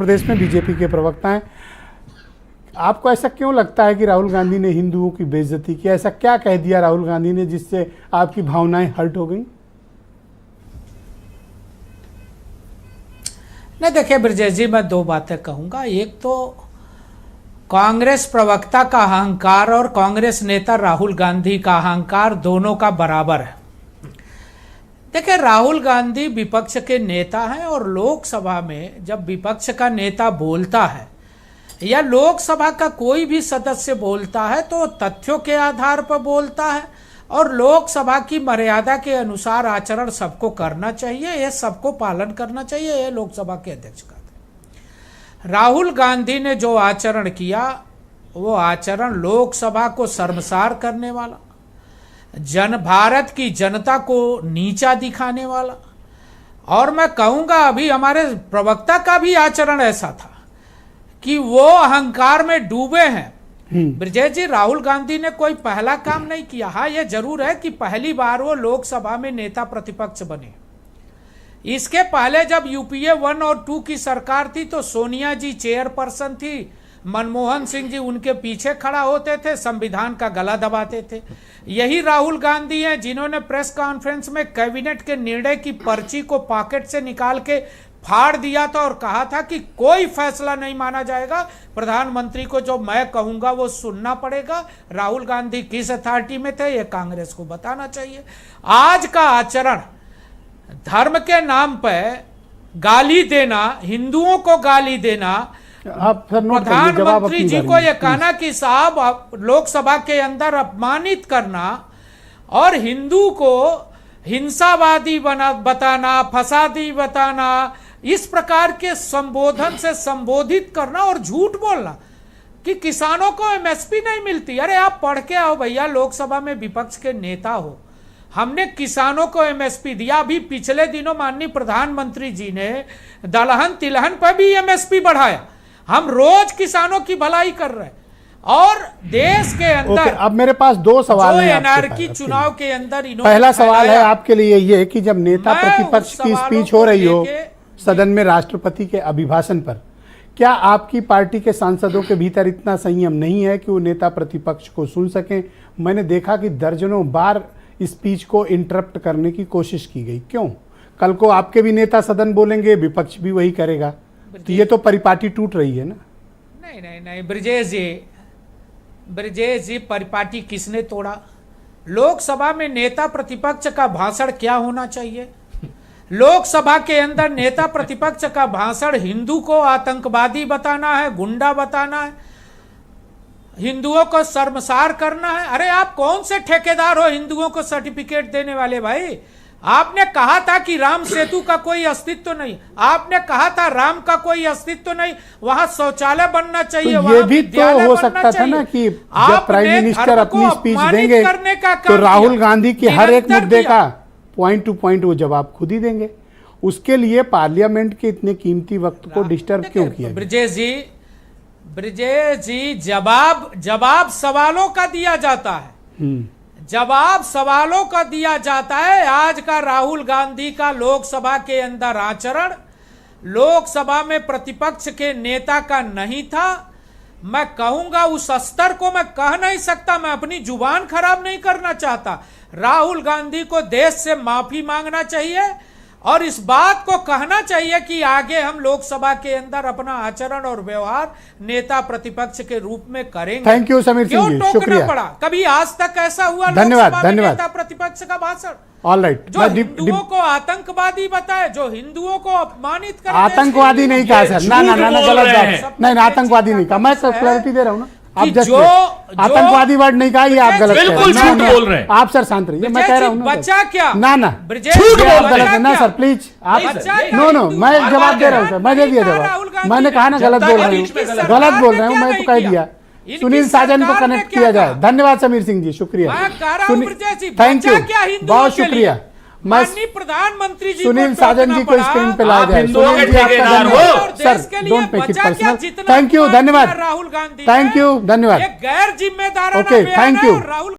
प्रदेश में बीजेपी के प्रवक्ता हैं। आपको ऐसा क्यों लगता है कि राहुल गांधी ने हिंदुओं की बेइज्जती की? ऐसा क्या कह दिया राहुल गांधी ने जिससे आपकी भावनाएं हर्ट हो गई? नहीं, देखिए ब्रजेश जी, मैं दो बातें कहूंगा। एक तो कांग्रेस प्रवक्ता का अहंकार और कांग्रेस नेता राहुल गांधी का अहंकार दोनों का बराबर है। देखिए, राहुल गांधी विपक्ष के नेता हैं और लोकसभा में जब विपक्ष का नेता बोलता है या लोकसभा का कोई भी सदस्य बोलता है तो तथ्यों के आधार पर बोलता है और लोकसभा की मर्यादा के अनुसार आचरण सबको करना चाहिए, ये सबको पालन करना चाहिए, ये लोकसभा के अध्यक्ष का था। राहुल गांधी ने जो आचरण किया वो आचरण लोकसभा को शर्मसार करने वाला, भारत की जनता को नीचा दिखाने वाला, और मैं कहूंगा अभी हमारे प्रवक्ता का भी आचरण ऐसा था कि वो अहंकार में डूबे हैं। ब्रजेश जी, राहुल गांधी ने कोई पहला काम नहीं किया। हाँ, ये जरूर है कि पहली बार वो लोकसभा में नेता प्रतिपक्ष बने। इसके पहले जब यूपीए 1 और 2 की सरकार थी तो सोनिया जी चेयरपर्सन थी, मनमोहन सिंह जी उनके पीछे खड़ा होते थे, संविधान का गला दबाते थे। यही राहुल गांधी हैं जिन्होंने प्रेस कॉन्फ्रेंस में कैबिनेट के निर्णय की पर्ची को पॉकेट से निकाल के फाड़ दिया था और कहा था कि कोई फैसला नहीं माना जाएगा, प्रधानमंत्री को जो मैं कहूंगा वो सुनना पड़ेगा। राहुल गांधी किस अथॉरिटी में थे ये कांग्रेस को बताना चाहिए। आज का आचरण धर्म के नाम पर गाली देना, हिंदुओं को गाली देना, आप प्रधानमंत्री जी को यह कहना कि साहब लोकसभा के अंदर अपमानित करना और हिंदू को हिंसावादी बताना, फसादी बताना, इस प्रकार के संबोधन से संबोधित करना और झूठ बोलना कि किसानों को एमएसपी नहीं मिलती। अरे आप पढ़ के आओ भैया, लोकसभा में विपक्ष के नेता हो, हमने किसानों को एमएसपी दिया। अभी पिछले दिनों माननीय प्रधानमंत्री जी ने दलहन तिलहन पर भी एमएसपी बढ़ाया। हम रोज किसानों की भलाई कर रहे हैं और देश के अंदर अब मेरे पास दो सवाल हैं एनआरकी चुनाव के अंदर इन्होंने पहला सवाल है आपके लिए ये कि जब नेता प्रतिपक्ष की स्पीच हो रही हो सदन में राष्ट्रपति के अभिभाषण पर, क्या आपकी पार्टी के सांसदों के भीतर इतना संयम नहीं है कि वो नेता प्रतिपक्ष को सुन सकें? मैंने देखा कि दर्जनों बार स्पीच को इंटरप्ट करने की कोशिश की गई। क्यों? कल को आपके भी नेता सदन बोलेंगे, विपक्ष भी वही करेगा, तो ये तो परिपाटी टूट रही है ना। नहीं नहीं नहीं ब्रजेश जी, परिपाटी किसने तोड़ा? लोकसभा में नेता प्रतिपक्ष का भाषण क्या होना चाहिए? लोकसभा के अंदर नेता प्रतिपक्ष का भाषण हिंदू को आतंकवादी बताना है, गुंडा बताना है, हिंदुओं को शर्मसार करना है। अरे आप कौन से ठेकेदार हो हिंदुओं को सर्टिफिकेट देने वाले भाई? आपने कहा था कि राम सेतु का कोई अस्तित्व नहीं, आपने कहा था राम का कोई अस्तित्व नहीं, वहां शौचालय बनना चाहिए, तो ये भी तो हो सकता था ना कि जब प्राइम मिनिस्टर अपनी स्पीच देंगे तो राहुल गांधी की हर एक मुद्दे का पॉइंट टू पॉइंट वो जवाब खुद ही देंगे। उसके लिए पार्लियामेंट के इतने कीमती वक्त को डिस्टर्ब क्यों किया? ब्रजेश जी, जवाब सवालों का दिया जाता है, जवाब सवालों का दिया जाता है। आज का राहुल गांधी का लोकसभा के अंदर आचरण लोकसभा में प्रतिपक्ष के नेता का नहीं था। मैं कहूंगा उस स्तर को मैं कह नहीं सकता, मैं अपनी जुबान खराब नहीं करना चाहता। राहुल गांधी को देश से माफी मांगना चाहिए और इस बात को कहना चाहिए कि आगे हम लोकसभा के अंदर अपना आचरण और व्यवहार नेता प्रतिपक्ष के रूप में करेंगे। थैंक यू समीर सिंह जी, शुक्रिया। पड़ा कभी आज तक ऐसा हुआ? धन्यवाद धन्यवाद। नेता प्रतिपक्ष का भाषण ऑल राइट, जो हिंदुओं को आतंकवादी बताए, जो हिंदुओं को अपमानित करे। आतंकवादी नहीं कहा सर, ना ना ना गलत बात, नहीं आतंकवादी नहीं कहा, मैं क्लैरिटी दे रहा हूँ ना। आप जस्ट आतंकवादी वर्ड नहीं कहा, ये आप गलत बिल्कुल झूठ बोल रहे हैं। आप सर शांत रहिए, मैं कह रहा हूँ बच्चा क्या ना ना झूठ गलत है ना सर, प्लीज आप नो मैं जवाब दे रहा हूँ सर, मैं दे दिया जवाब। मैंने कहा ना गलत बोल रहे हूँ, गलत बोल रहे हूँ, मैं तो कह दिया। सुनील साजन को कनेक्ट किया जाए। धन्यवाद समीर सिंह जी, शुक्रिया, थैंक यू, बहुत शुक्रिया। मैं प्रधानमंत्री जी सुनील साजन जी को स्क्रीन पे लाया जाए। सुनील जी आपका धन्यवाद sir, don't make it personal. Thank you, धन्यवाद, राहुल गांधी, थैंक यू, धन्यवाद, गैर जिम्मेदार। Okay, thank you.